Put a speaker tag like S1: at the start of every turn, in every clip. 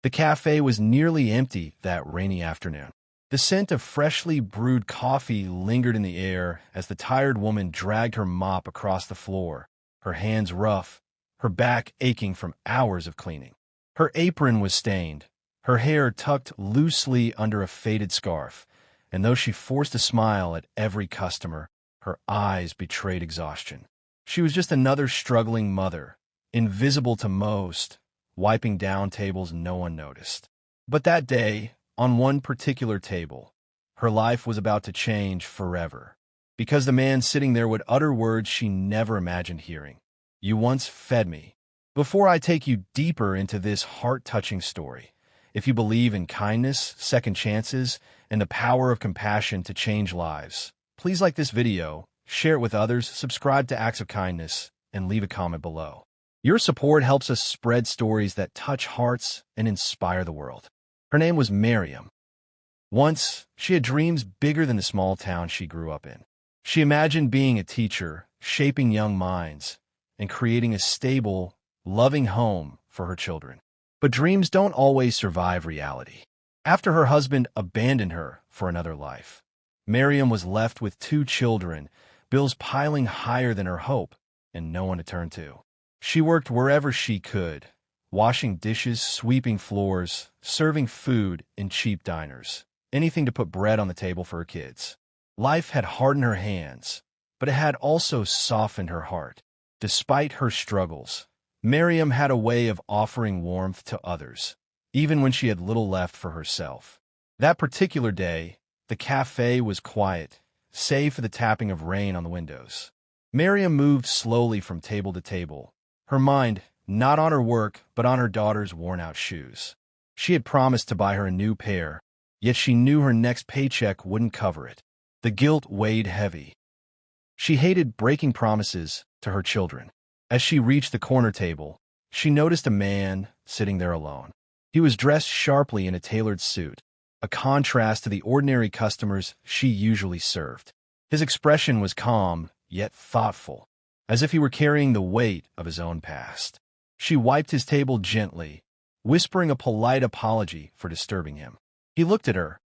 S1: The cafe was nearly empty that rainy afternoon. The scent of freshly brewed coffee lingered in the air as the tired woman dragged her mop across the floor, her hands rough, her back aching from hours of cleaning. Her apron was stained, her hair tucked loosely under a faded scarf, and though she forced a smile at every customer, her eyes betrayed exhaustion. She was just another struggling mother, invisible to most, wiping down tables no one noticed. But that day, on one particular table, her life was about to change forever, because the man sitting there would utter words she never imagined hearing. "You once fed me." Before I take you deeper into this heart-touching story, if you believe in kindness, second chances, and the power of compassion to change lives, please like this video, share it with others, subscribe to Acts of Kindness, and leave a comment below. Your support helps us spread stories that touch hearts and inspire the world. Her name was Miriam. Once, she had dreams bigger than the small town she grew up in. She imagined being a teacher, shaping young minds, and creating a stable, loving home for her children. But dreams don't always survive reality. After her husband abandoned her for another life, Miriam was left with 2 children, bills piling higher than her hope, and no one to turn to. She worked wherever she could, washing dishes, sweeping floors, serving food in cheap diners, anything to put bread on the table for her kids. Life had hardened her hands, but it had also softened her heart. Despite her struggles, Miriam had a way of offering warmth to others, even when she had little left for herself. That particular day, the cafe was quiet, save for the tapping of rain on the windows. Miriam moved slowly from table to table, her mind not on her work, but on her daughter's worn-out shoes. She had promised to buy her a new pair, yet she knew her next paycheck wouldn't cover it. The guilt weighed heavy. She hated breaking promises to her children. As she reached the corner table, she noticed a man sitting there alone. He was dressed sharply in a tailored suit, a contrast to the ordinary customers she usually served. His expression was calm, yet thoughtful, as if he were carrying the weight of his own past. She wiped his table gently, whispering a polite apology for disturbing him. He looked at her,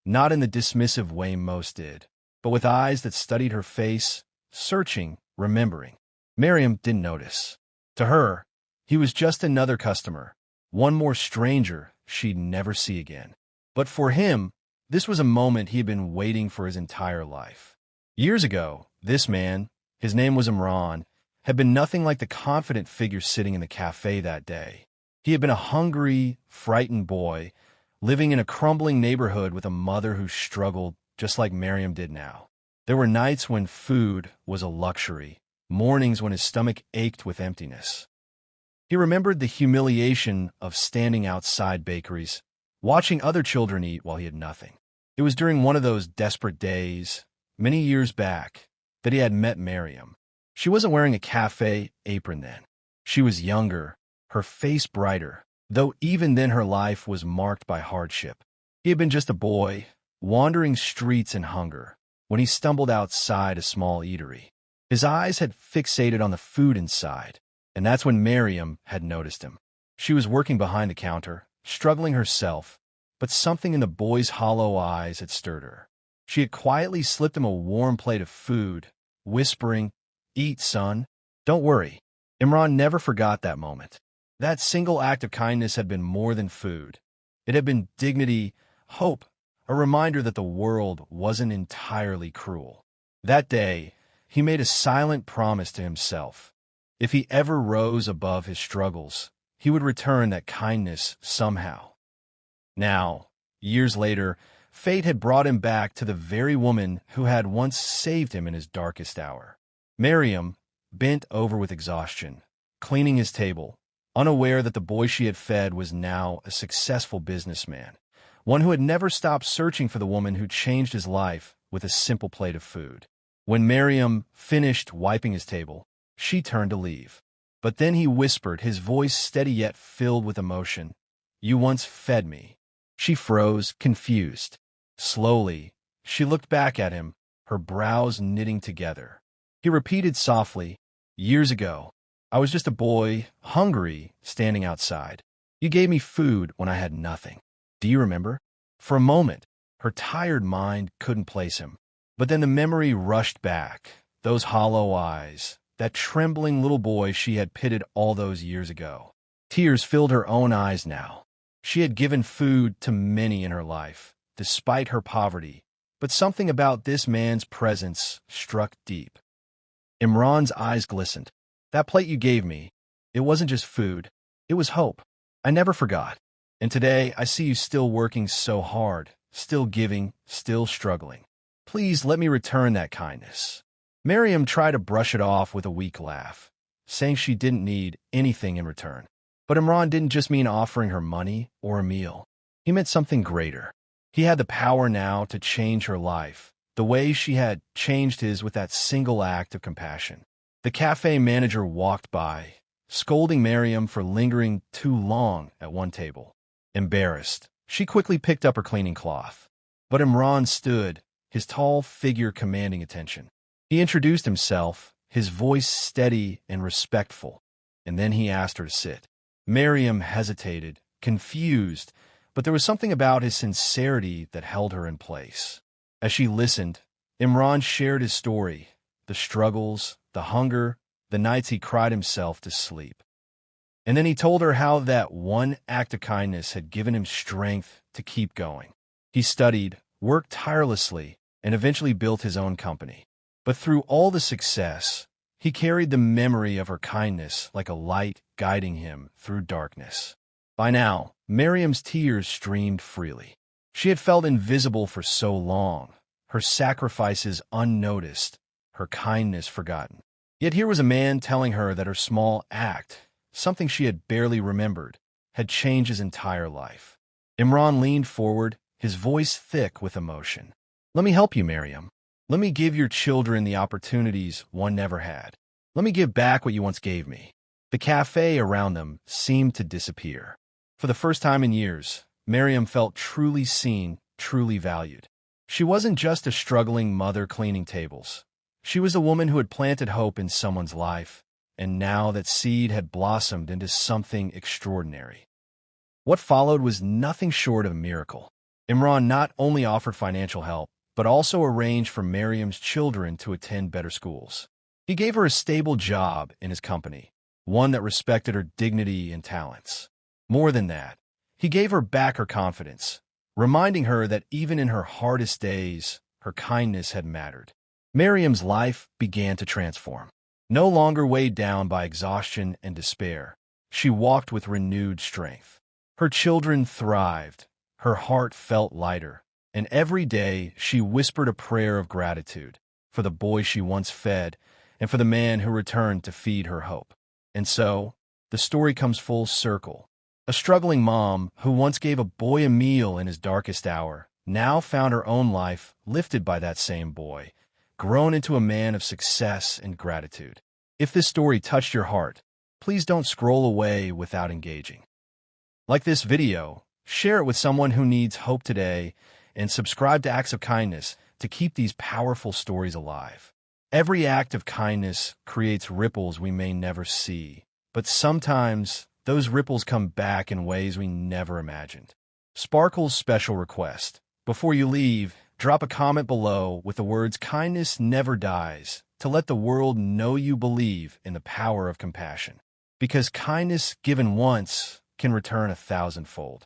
S1: not in the dismissive way most did, but with eyes that studied her face, searching, remembering. Miriam didn't notice. To her, he was just another customer, one more stranger she'd never see again. But for him, this was a moment he had been waiting for his entire life. Years ago, this man, his name was Imran, had been nothing like the confident figure sitting in the cafe that day. He had been a hungry, frightened boy, living in a crumbling neighborhood with a mother who struggled just like Miriam did now. There were nights when food was a luxury, mornings when his stomach ached with emptiness. He remembered the humiliation of standing outside bakeries, watching other children eat while he had nothing. It was during one of those desperate days, many years back, that he had met Miriam. She wasn't wearing a cafe apron then. She was younger, her face brighter, though even then her life was marked by hardship. He had been just a boy, wandering streets in hunger, when he stumbled outside a small eatery. His eyes had fixated on the food inside, and that's when Miriam had noticed him. She was working behind the counter, struggling herself, but something in the boy's hollow eyes had stirred her. She had quietly slipped him a warm plate of food, whispering, "Eat, son. Don't worry." Imran never forgot that moment. That single act of kindness had been more than food. It had been dignity, hope, a reminder that the world wasn't entirely cruel. That day, he made a silent promise to himself. If he ever rose above his struggles, he would return that kindness somehow. Now, years later, fate had brought him back to the very woman who had once saved him in his darkest hour. Miriam, bent over with exhaustion, cleaning his table, unaware that the boy she had fed was now a successful businessman, one who had never stopped searching for the woman who changed his life with a simple plate of food. When Miriam finished wiping his table, she turned to leave. But then he whispered, his voice steady yet filled with emotion, "You once fed me." She froze, confused. Slowly, she looked back at him, her brows knitting together. He repeated softly, "Years ago, I was just a boy, hungry, standing outside. You gave me food when I had nothing. Do you remember? For a moment, her tired mind couldn't place him. But then the memory rushed back. Those hollow eyes, that trembling little boy she had pitied all those years ago. Tears filled her own eyes now. She had given food to many in her life, despite her poverty, but something about this man's presence struck deep. Imran's eyes glistened. That plate you gave me, it wasn't just food, it was hope. I never forgot. And today I see you still working so hard, still giving, still struggling. Please let me return that kindness. Miriam tried to brush it off with a weak laugh, saying she didn't need anything in return. But Imran didn't just mean offering her money or a meal. He meant something greater. He had the power now to change her life, the way she had changed his with that single act of compassion. The cafe manager walked by, scolding Miriam for lingering too long at one table. Embarrassed, she quickly picked up her cleaning cloth. But Imran stood, his tall figure commanding attention. He introduced himself, his voice steady and respectful, and then he asked her to sit. Miriam hesitated, confused, but there was something about his sincerity that held her in place. As she listened, Imran shared his story, the struggles, the hunger, the nights he cried himself to sleep. And then he told her how that one act of kindness had given him strength to keep going. He studied, worked tirelessly, and eventually built his own company. But through all the success, he carried the memory of her kindness like a light guiding him through darkness. By now, Miriam's tears streamed freely. She had felt invisible for so long, her sacrifices unnoticed, her kindness forgotten. Yet here was a man telling her that her small act, something she had barely remembered, had changed his entire life. Imran leaned forward, his voice thick with emotion. Let me help you, Miriam. Let me give your children the opportunities one never had. Let me give back what you once gave me. The cafe around them seemed to disappear. For the first time in years, Miriam felt truly seen, truly valued. She wasn't just a struggling mother cleaning tables. She was a woman who had planted hope in someone's life, and now that seed had blossomed into something extraordinary. What followed was nothing short of a miracle. Imran not only offered financial help, but also arranged for Miriam's children to attend better schools. He gave her a stable job in his company, one that respected her dignity and talents. More than that, he gave her back her confidence, reminding her that even in her hardest days, her kindness had mattered. Miriam's life began to transform. No longer weighed down by exhaustion and despair, she walked with renewed strength. Her children thrived, her heart felt lighter, and every day she whispered a prayer of gratitude for the boy she once fed and for the man who returned to feed her hope. And so, the story comes full circle. A struggling mom who once gave a boy a meal in his darkest hour now found her own life lifted by that same boy, grown into a man of success and gratitude. If this story touched your heart, please don't scroll away without engaging. Like this video, share it with someone who needs hope today, and subscribe to Acts of Kindness to keep these powerful stories alive. Every act of kindness creates ripples we may never see, but sometimes those ripples come back in ways we never imagined. Sparkle's special request: before you leave, drop a comment below with the words "Kindness never dies" to let the world know you believe in the power of compassion. Because kindness given once can return 1,000-fold.